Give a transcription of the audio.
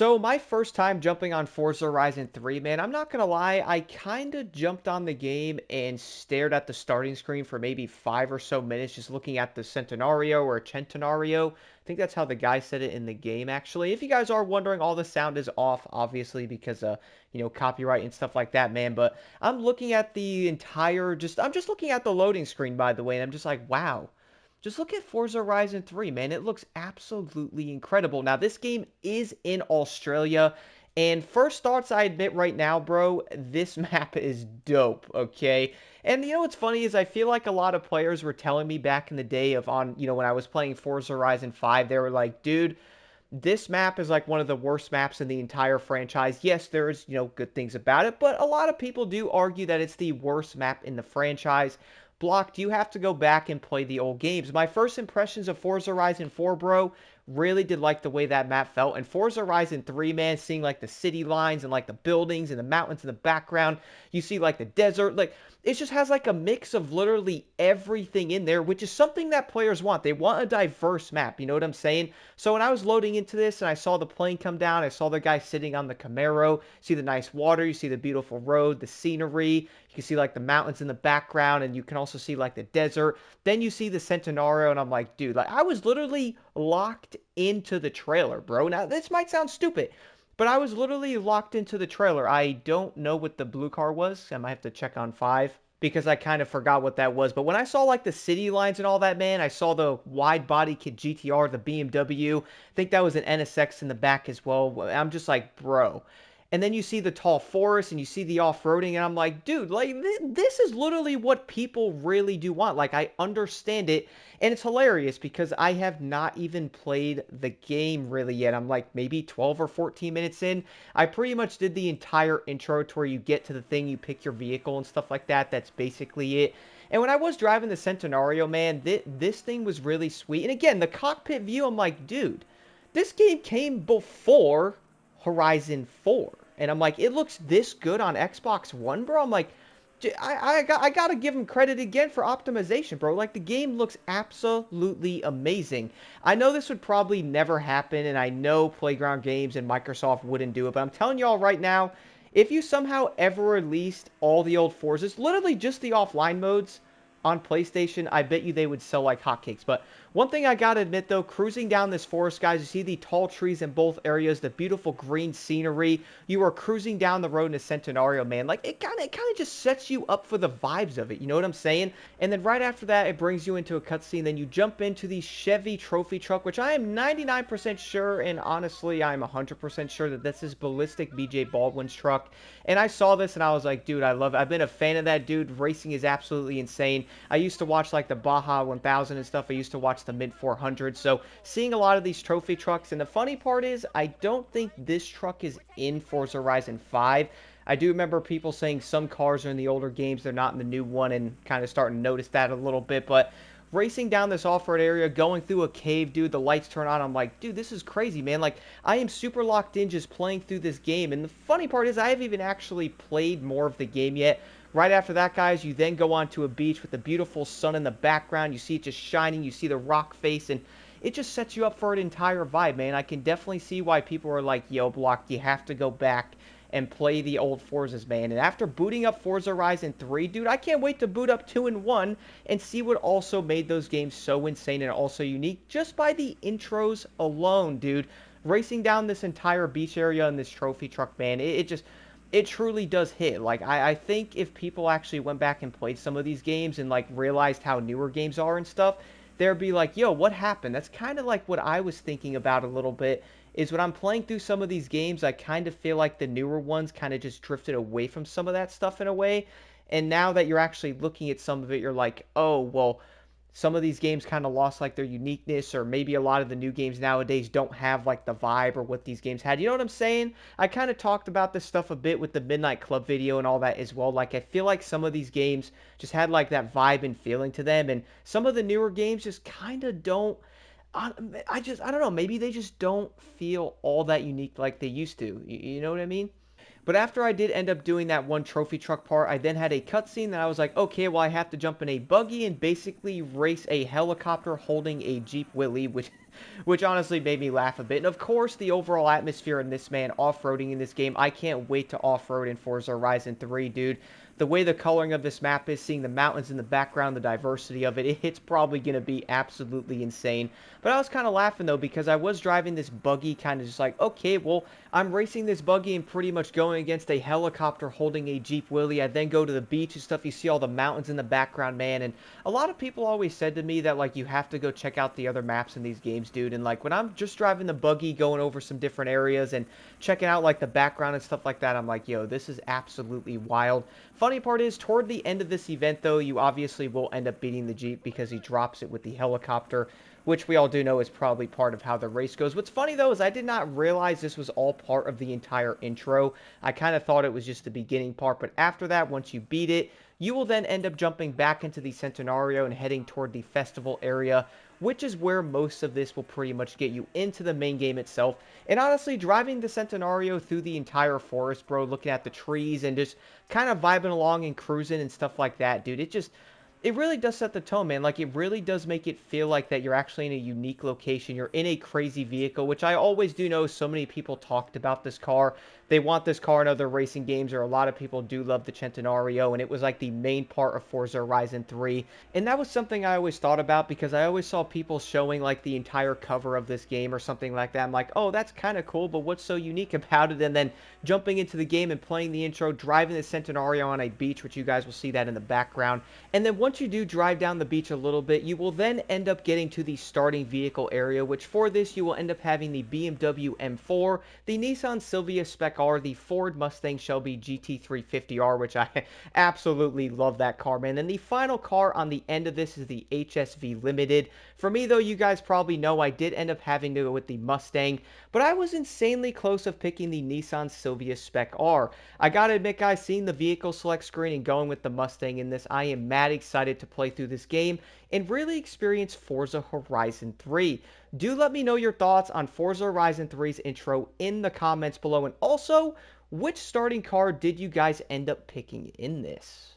So my first time jumping on Forza Horizon 3, man, I'm not gonna lie, I kind of jumped on the game and stared at the starting screen for maybe 5 or so minutes, just looking at the Centenario or Centenario. I think that's how the guy said it in the game, actually. If you guys are wondering, all the sound is off, obviously, because copyright and stuff like that, man. But I'm looking at the entire, I'm just looking at the loading screen, by the way, and I'm just like, wow. Just look at Forza Horizon 3, man. It looks absolutely incredible. Now, this game is in Australia. And first thoughts, I admit right now, bro, this map is dope, okay? And you know what's funny is I feel like a lot of players were telling me back in the day when I was playing Forza Horizon 5, they were like, dude, this map is like one of the worst maps in the entire franchise. Yes, there's, good things about it, but a lot of people do argue that it's the worst map in the franchise. Blocked, you have to go back and play the old games. My first impressions of Forza Horizon 4, bro, really did like the way that map felt. And Forza Horizon 3, man, seeing like the city lines and like the buildings and the mountains in the background, you see like the desert, like it just has like a mix of literally everything in there, which is something that players want. They want a diverse map, you know what I'm saying? So when I was loading into this and I saw the plane come down, I saw the guy sitting on the Camaro, see the nice water, you see the beautiful road, the scenery, you can see like the mountains in the background, and you can also see like the desert. Then you see the Centenario, and I'm like, dude, like I was literally locked into the trailer, bro. Now this might sound stupid, but I was literally locked into the trailer. I don't know what the blue car was. I might have to check on 5 because I kind of forgot what that was. But when I saw like the city lines and all that, man, I saw the wide body kit GTR, the BMW. I think that was an NSX in the back as well. I'm just like, bro. And then you see the tall forest and you see the off-roading, and I'm like, dude, like this is literally what people really do want. Like I understand it, and it's hilarious because I have not even played the game really yet. I'm like maybe 12 or 14 minutes in. I pretty much did the entire intro to where you get to the thing, you pick your vehicle and stuff like that. That's basically it. And when I was driving the Centenario, man, this thing was really sweet. And again, the cockpit view, I'm like, dude, this game came before Horizon 4. And I'm like, it looks this good on Xbox One, bro. I'm like, I gotta give him credit again for optimization, bro. Like, the game looks absolutely amazing. I know this would probably never happen, and I know Playground Games and Microsoft wouldn't do it, but I'm telling y'all right now, if you somehow ever released all the old Forzas, literally just the offline modes on PlayStation, I bet you they would sell like hotcakes. But one thing I gotta admit though, cruising down this forest, guys, you see the tall trees in both areas, the beautiful green scenery. You are cruising down the road in a Centenario, man. Like it kind of just sets you up for the vibes of it. You know what I'm saying? And then right after that, it brings you into a cutscene. Then you jump into the Chevy trophy truck, which I am 99% sure, and honestly, I'm 100% sure that this is Ballistic BJ Baldwin's truck. And I saw this and I was like, dude, I love it. I've been a fan of that dude. Racing is absolutely insane. I used to watch like the Baja 1000 and stuff. I used to watch the mid 400s. So seeing a lot of these trophy trucks, and the funny part is, I don't think this truck is in Forza Horizon 5. I do remember people saying some cars are in the older games, they're not in the new one, and kind of starting to notice that a little bit. But racing down this off-road area, going through a cave, dude, the lights turn on. I'm like, dude, this is crazy, man. Like, I am super locked in just playing through this game. And the funny part is I haven't even actually played more of the game yet. Right after that, guys, you then go onto a beach with the beautiful sun in the background. You see it just shining. You see the rock face, and it just sets you up for an entire vibe, man. I can definitely see why people are like, yo, Block, you have to go back and play the old Forzas, man. And after booting up Forza Horizon 3, dude, I can't wait to boot up 2 and 1 and see what also made those games so insane and also unique just by the intros alone, dude. Racing down this entire beach area in this trophy truck, man, it truly does hit. Like, I think if people actually went back and played some of these games and, like, realized how newer games are and stuff, they'd be like, yo, what happened? That's kind of like what I was thinking about a little bit, is when I'm playing through some of these games, I kind of feel like the newer ones kind of just drifted away from some of that stuff in a way. And now that you're actually looking at some of it, you're like, oh, well, some of these games kind of lost like their uniqueness, or maybe a lot of the new games nowadays don't have like the vibe or what these games had. You know what I'm saying? I kind of talked about this stuff a bit with the Midnight Club video and all that as well. Like, I feel like some of these games just had like that vibe and feeling to them, and some of the newer games just kind of don't. I don't know. Maybe they just don't feel all that unique like they used to. You know what I mean? But after I did end up doing that one trophy truck part, I then had a cutscene that I was like, okay, well, I have to jump in a buggy and basically race a helicopter holding a Jeep Willy, which honestly made me laugh a bit. And of course, the overall atmosphere in this, man, off-roading in this game, I can't wait to off-road in Forza Horizon 3, dude. The way the coloring of this map is, seeing the mountains in the background, the diversity of it, it's probably going to be absolutely insane. But I was kind of laughing, though, because I was driving this buggy kind of just like, okay, well, I'm racing this buggy and pretty much going against a helicopter holding a Jeep Willy. I then go to the beach and stuff. You see all the mountains in the background, man. And a lot of people always said to me that, like, you have to go check out the other maps in these games, dude. And, like, when I'm just driving the buggy, going over some different areas and checking out, like, the background and stuff like that, I'm like, yo, this is absolutely wild. Funny part is, toward the end of this event, though, you obviously will end up beating the Jeep because he drops it with the helicopter, which we all do know is probably part of how the race goes. What's funny, though, is I did not realize this was all part of the entire intro. I kind of thought it was just the beginning part, but after that, once you beat it, you will then end up jumping back into the Centenario and heading toward the festival area, which is where most of this will pretty much get you into the main game itself. And honestly, driving the Centenario through the entire forest, bro, looking at the trees and just kind of vibing along and cruising and stuff like that, dude, it really does set the tone, man. Like, it really does make it feel like that you're actually in a unique location. You're in a crazy vehicle, which I always do know so many people talked about this car. They want this car in other racing games, or a lot of people do love the Centenario, and it was like the main part of Forza Horizon 3. And that was something I always thought about because I always saw people showing like the entire cover of this game or something like that. I'm like, oh, that's kind of cool, but what's so unique about it? And then jumping into the game and playing the intro, driving the Centenario on a beach, which you guys will see that in the background. And then once you do drive down the beach a little bit, you will then end up getting to the starting vehicle area, which for this you will end up having the BMW M4, the Nissan Silvia Spec R, the Ford Mustang Shelby GT350R, which I absolutely love that car, man. And the final car on the end of this is the HSV Limited. For me, though, you guys probably know I did end up having to go with the Mustang, but I was insanely close of picking the Nissan Silvia Spec R. I gotta admit, guys, seeing the vehicle select screen and going with the Mustang in this, I am mad excited to play through this game and really experience Forza Horizon 3. Do let me know your thoughts on Forza Horizon 3's intro in the comments below, and also, which starting car did you guys end up picking in this?